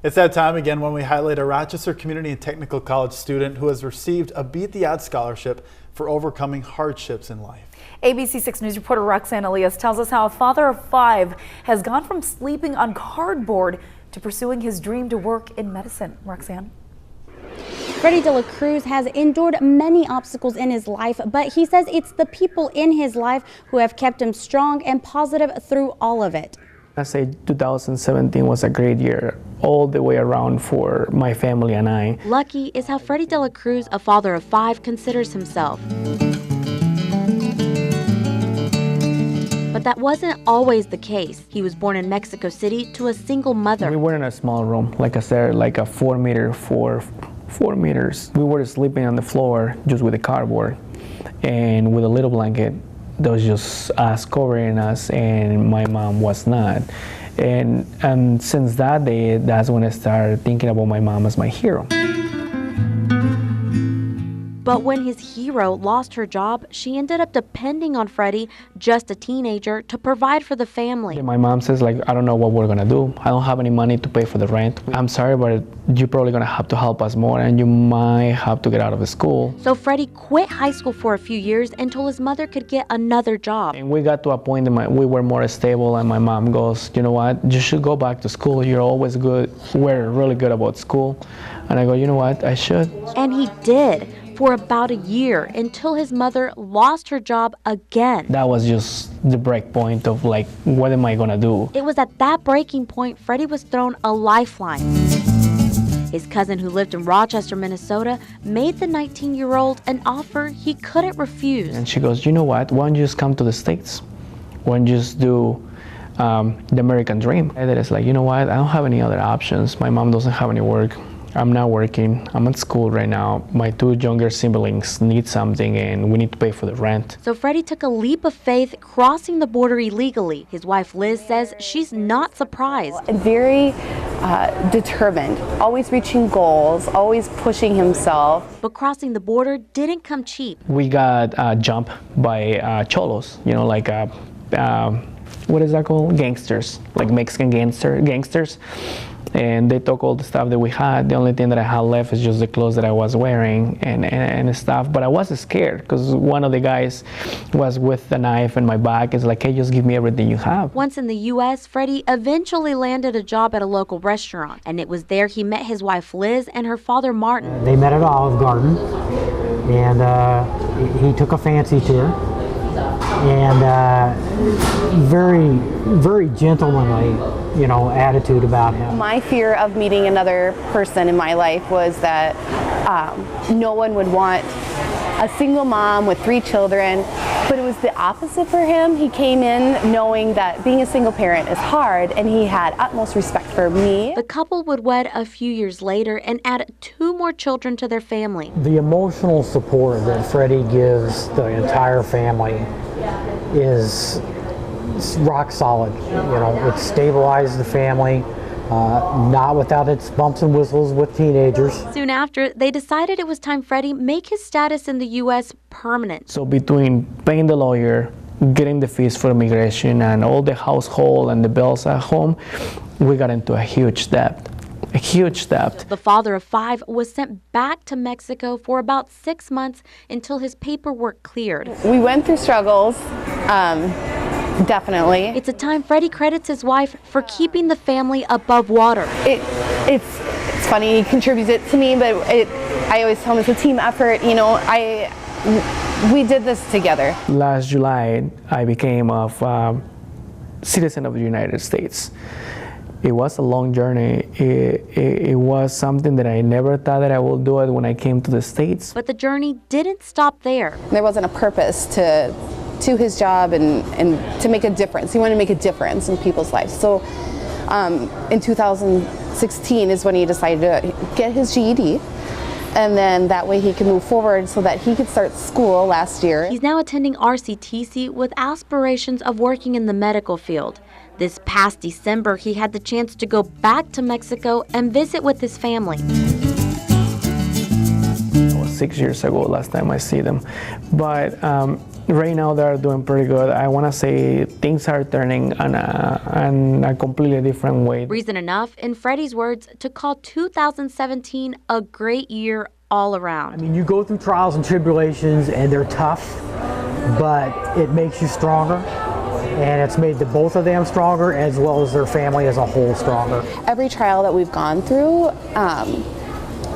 It's that time again when we highlight a Rochester Community and Technical College student who has received a Beat the Odds scholarship for overcoming hardships in life. ABC 6 News reporter Roxanne Elias tells us how a father of 5 has gone from sleeping on cardboard to pursuing his dream to work in medicine. Roxanne. Freydi de la Cruz has endured many obstacles in his life, but he says it's the people in his life who have kept him strong and positive through all of it. I say 2017 was a great year all the way around for my family and I. Lucky is how Freydi de la Cruz, a father of 5, considers himself. But that wasn't always the case. He was born in Mexico City to a single mother. We were in a small room, like I said, like a 4 meters. We were sleeping on the floor just with a cardboard and with a little blanket. That was just us covering us, and my mom was not. And since that day, that's when I started thinking about my mom as my hero. But when his hero lost her job, she ended up depending on Freydi, just a teenager, to provide for the family. My mom says, like, I don't know what we're gonna do. I don't have any money to pay for the rent. I'm sorry, but you're probably gonna have to help us more, and you might have to get out of the school. So Freydi quit high school for a few years until his mother could get another job. And we got to a point that we were more stable, and my mom goes, you know what, you should go back to school. You're always good. We're really good about school. And I go, you know what, I should. And he did. For about a year, until his mother lost her job again. That was just the break point of, like, what am I gonna do? It was at that breaking point Freydi was thrown a lifeline. His cousin, who lived in Rochester, Minnesota, made the 19-year-old an offer he couldn't refuse. And she goes, you know what, why don't you just come to the States? Why don't you just do the American dream? And then it's like, you know what, I don't have any other options. My mom doesn't have any work. I'm not working. I'm at school right now. My 2 younger siblings need something, and we need to pay for the rent. So Freydi took a leap of faith, crossing the border illegally. His wife Liz says she's not surprised. Very determined, always reaching goals, always pushing himself. But crossing the border didn't come cheap. We got jumped by cholos, you know, like what is that called? Gangsters, like Mexican gangsters. And they took all the stuff that we had. The only thing that I had left is just the clothes that I was wearing and stuff. But I was scared because one of the guys was with the knife in my back. It's like, hey, just give me everything you have. Once in the U.S., Freydi eventually landed a job at a local restaurant. And it was there he met his wife Liz and her father Martin. They met at Olive Garden, and he took a fancy to her. And very, very gentlemanly, you know, attitude about him. My fear of meeting another person in my life was that no one would want a single mom with 3 children, but it was the opposite for him. He came in knowing that being a single parent is hard, and he had utmost respect for me. The couple would wed a few years later and add 2 more children to their family. The emotional support that Freydi gives the entire family is rock solid. You know, it stabilized the family, not without its bumps and whistles with teenagers. Soon after, they decided it was time Freydi make his status in the U.S. permanent. So between paying the lawyer, getting the fees for immigration, and all the household and the bills at home, we got into a huge debt. A huge debt. The father of 5 was sent back to Mexico for about 6 months until his paperwork cleared. We went through struggles, definitely. It's a time Freydi credits his wife for keeping the family above water. It's funny, he contributes it to me, but I always tell him it's a team effort. You know, we did this together. Last July, I became a citizen of the United States. It was a long journey. It was something that I never thought that I would do it when I came to the States. But the journey didn't stop there. There wasn't a purpose to his job and to make a difference. He wanted to make a difference in people's lives. So in 2016 is when he decided to get his GED. And then that way he could move forward so that he could start school last year. He's now attending RCTC with aspirations of working in the medical field. This past December, he had the chance to go back to Mexico and visit with his family. It was 6 years ago last time I see them. But right now they're doing pretty good. I want to say things are turning in a completely different way. Reason enough, in Freydi's words, to call 2017 a great year all around. I mean, you go through trials and tribulations and they're tough, but it makes you stronger. And it's made both of them stronger as well as their family as a whole stronger. Every trial that we've gone through,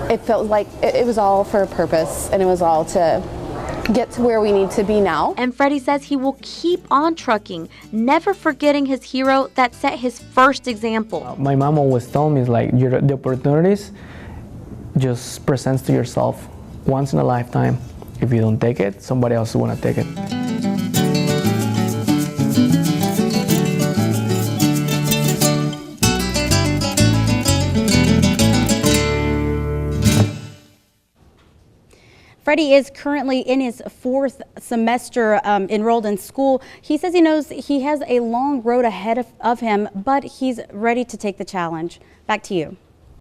it felt like it was all for a purpose, and it was all to get to where we need to be now. And Freydi says he will keep on trucking, never forgetting his hero that set his first example. My mom always told me, like, the opportunities just presents to yourself once in a lifetime. If you don't take it, somebody else is going to take it. Freydi is currently in his 4th semester enrolled in school. He says he knows he has a long road ahead of him, but he's ready to take the challenge. Back to you.